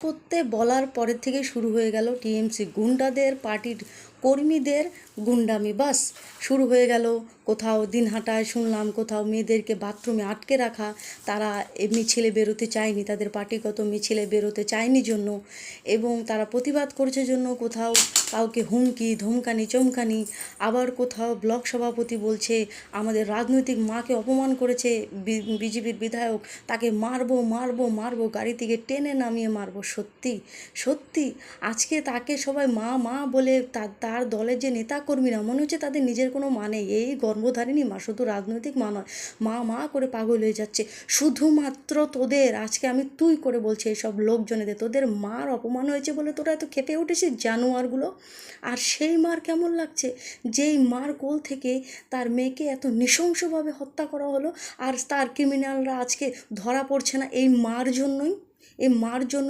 করতে বলার পরের থেকে শুরু হয়ে গেল টিএমসি গুন্ডাদের পার্টির কর্মীদের গুন্ডামি। বাস শুরু হয়ে গেল। কোথাও দিনহাটায় শুনলাম কোথাও মেয়েদেরকে বাথরুমে আটকে রাখা, তারা মিছিলে বেরোতে চায়নি, তাদের পার্টিগত মিছিলে বেরোতে চায়নি জন্য, এবং তারা প্রতিবাদ করছে জন্য কোথাও কাউকে হুমকি ধমকানি চমকানি। আবার কোথাও ব্লক সভাপতি বলছে আমাদের রাজনৈতিক মাকে অপমান করেছে বিজেপির বিধায়ক, তাকে মারবো মারবো মারবো, গাড়ি থেকে টেনে নামিয়ে মারবো। সত্যি সত্যি আজকে তাকে সবাই মা মা বলে, তার দলের যে নেতাকর্মীরা মনে হচ্ছে তাদের নিজের কোনো মানে, এই গর্ভধারিণী মা, শুধু রাজনৈতিক মা নয়, মা মা করে পাগল হয়ে যাচ্ছে শুধুমাত্র তোদের। আজকে আমি তুই করে বলছি এইসব লোকজনেদের, তোদের মার অপমান হয়েছে বলে তোরা এত খেপে উঠেছিস জানোয়ারগুলো। আর সেই মার কেমন লাগছে, যেই মার কোল থেকে তার মেয়েকে এত নৃশংসভাবে হত্যা করা হলো, আর তার ক্রিমিনালরা আজকে ধরা পড়ছে না এই মার জন্যই। এই মার জন্য